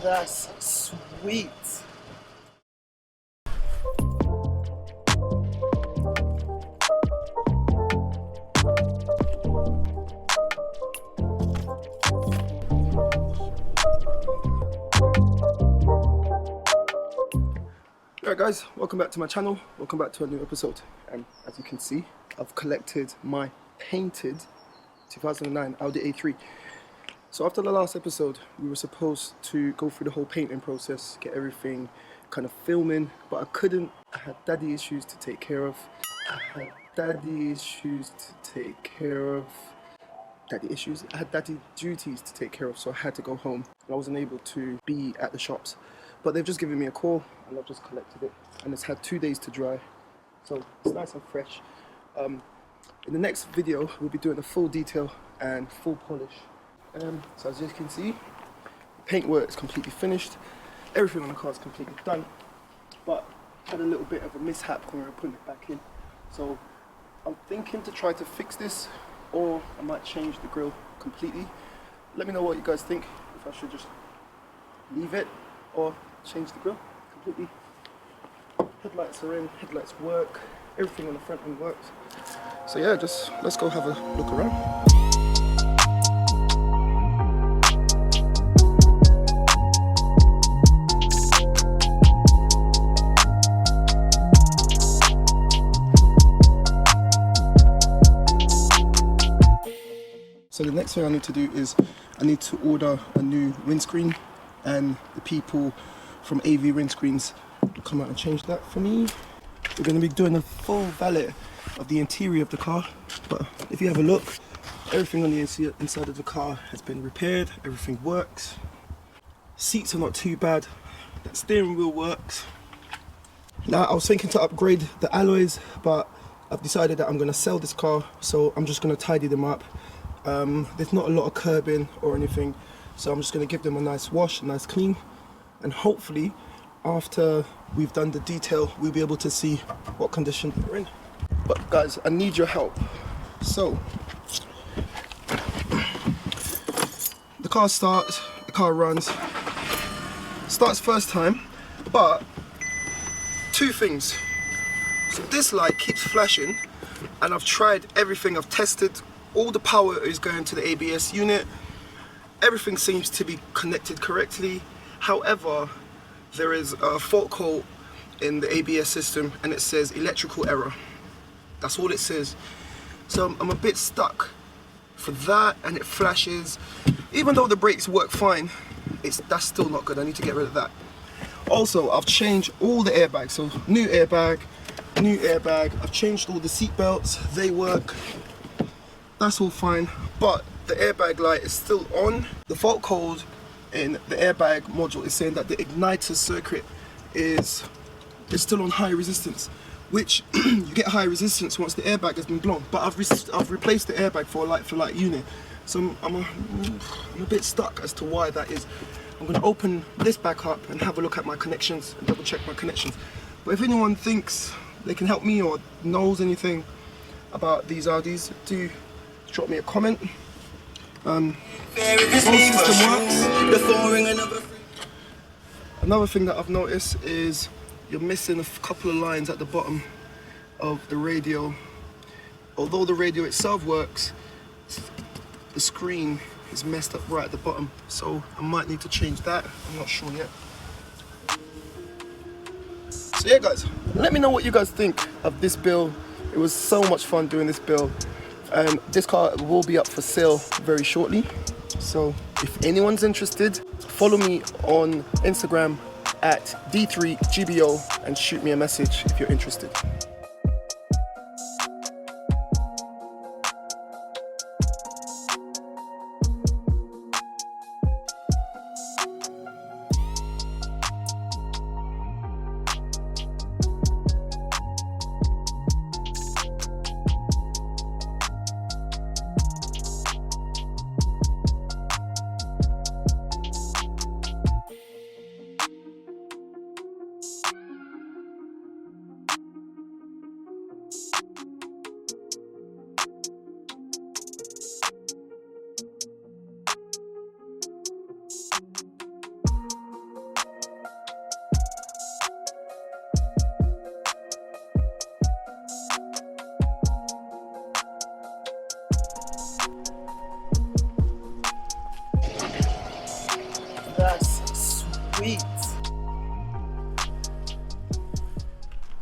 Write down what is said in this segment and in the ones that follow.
That's sweet. Alright guys, welcome back to my channel, welcome back to a new episode. And as you can see, I've collected my painted 2009 Audi A3. So after the last episode, we were supposed to go through the whole painting process, get everything kind of filming, but I couldn't. I had daddy issues to take care of. I had daddy duties to take care of, so I had to go home. I wasn't able to be at the shops. But they've just given me a call and I've just collected it, and it's had 2 days to dry, so it's nice and fresh. In the next video we'll be doing a full detail and full polish. So as you can see, the paintwork is completely finished, everything on the car is completely done, but had a little bit of a mishap when we were putting it back in. So I'm thinking to try to fix this, or I might change the grille completely. Let me know what you guys think, if I should just leave it or change the grille completely. Headlights are in, headlights work, everything on the front end works. So yeah, just let's go have a look around. So the next thing I need to do is I need to order a new windscreen, and the people from AV Windscreens come out and change that for me. We're going to be doing a full valet of the interior of the car, but if you have a look, everything on the inside of the car has been repaired, everything works. Seats are not too bad, that steering wheel works. Now I was thinking to upgrade the alloys, but I've decided that I'm going to sell this car, so I'm just going to tidy them up. There's not a lot of curbing or anything, so I'm just going to give them a nice wash, a nice clean, and hopefully after we've done the detail we'll be able to see what condition they're in. But guys, I need your help. So the car starts, the car runs, starts first time, but two things. So this light keeps flashing, and I've tried everything, I've tested, all the power is going to the ABS unit. Everything seems to be connected correctly. However, there is a fault code in the ABS system and it says electrical error. That's all it says. So I'm a bit stuck for that, and it flashes. Even though the brakes work fine, that's still not good. I need to get rid of that. Also, I've changed all the airbags. So new airbag. I've changed all the seat belts. They work. That's all fine. But the airbag light is still on. The fault code in the airbag module is saying that the igniter circuit is still on high resistance, which you get high resistance once the airbag has been blown. But I've replaced the airbag for a like unit, so I'm a bit stuck as to why that is. I'm going to open this back up and have a look at my connections and double check my connections. But if anyone thinks they can help me or knows anything about these Audis, do drop me a comment. Phone system works. Another thing that I've noticed is you're missing a couple of lines at the bottom of the radio. Although the radio itself works, the screen is messed up right at the bottom, so I might need to change that. I'm not sure yet. So yeah guys, let me know what you guys think of this build. It was so much fun doing this build. This car will be up for sale very shortly, so if anyone's interested, follow me on Instagram at D3GBO and shoot me a message if you're interested. Sweet.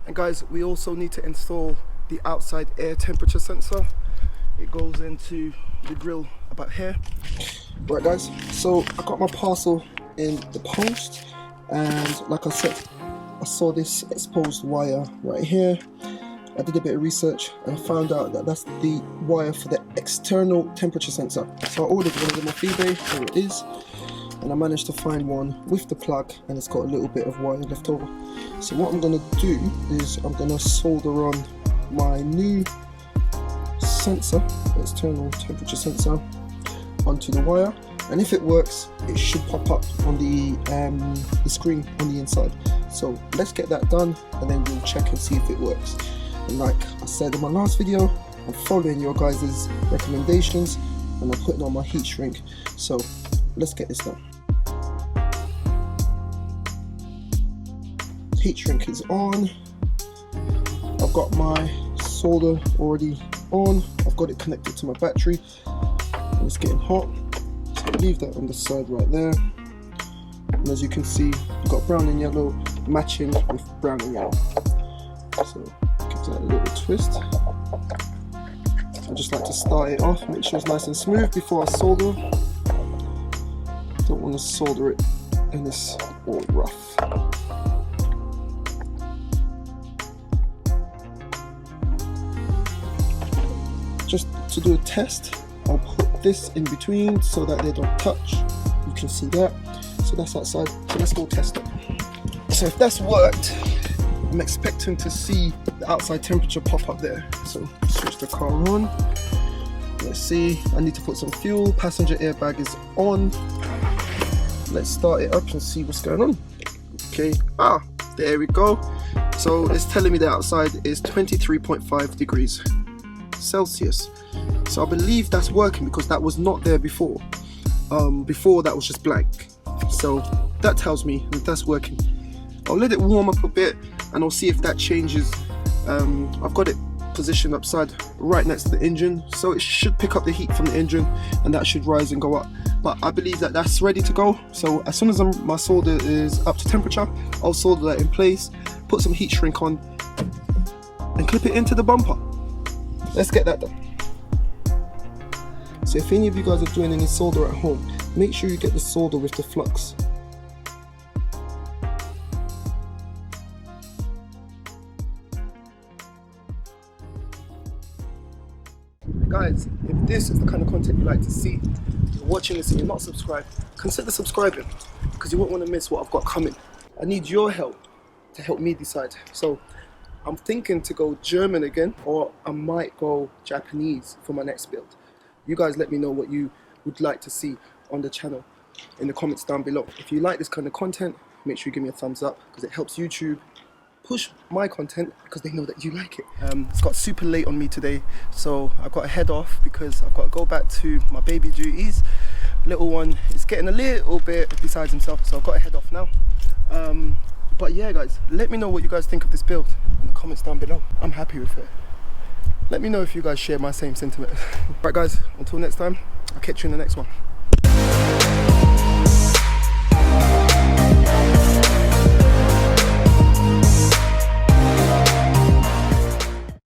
And guys, we also need to install the outside air temperature sensor. It goes into the grill about here. Right guys, so I got my parcel in the post, and like I said, I saw this exposed wire right here. I did a bit of research and I found out that that's the wire for the external temperature sensor. So I ordered one of them off eBay, here it is, and I managed to find one with the plug, and it's got a little bit of wire left over. So what I'm going to do is I'm going to solder on my new sensor, external temperature sensor, onto the wire, and if it works it should pop up on the screen on the inside. So let's get that done and then we'll check and see if it works. And like I said in my last video, I'm following your guys' recommendations and I'm putting on my heat shrink. So let's get this done. Heat shrink is on. I've got my solder already on. I've got it connected to my battery and it's getting hot. So I'll leave that on the side right there. And as you can see, I've got brown and yellow matching with brown and yellow. So give that a little twist. I just like to start it off, make sure it's nice and smooth before I solder. Don't want to solder it and it's all rough. Just to do a test, I'll put this in between so that they don't touch. You can see that. So that's outside. So let's go test it. So if that's worked, I'm expecting to see the outside temperature pop up there. So switch the car on. Let's see. I need to put some fuel. Passenger airbag is on. Let's start it up and see what's going on. Okay. There we go. So it's telling me that outside is 23.5 degrees Celsius. So I believe that's working because that was not there before. Before that was just blank. So that tells me that that's working. I'll let it warm up a bit and I'll see if that changes. I've got it positioned upside right next to the engine, so it should pick up the heat from the engine and that should rise and go up. But I believe that that's ready to go. So as soon as my solder is up to temperature, I'll solder that in place, put some heat shrink on and clip it into the bumper. Let's get that done. So if any of you guys are doing any solder at home, make sure you get the solder with the flux. Guys, if this is the kind of content you like to see, you're watching this and you're not subscribed, consider subscribing because you won't want to miss what I've got coming. I need your help to help me decide. So I'm thinking to go German again, or I might go Japanese for my next build. You guys let me know what you would like to see on the channel in the comments down below. If you like this kind of content, make sure you give me a thumbs up because it helps YouTube push my content because they know that you like it. It's got super late on me today, so I've got to head off because I've got to go back to my baby duties. Little one is getting a little bit besides himself, so I've got to head off now. But yeah guys, let me know what you guys think of this build in the comments down below. I'm happy with it. Let me know if you guys share my same sentiment. Right guys, until next time, I'll catch you in the next one.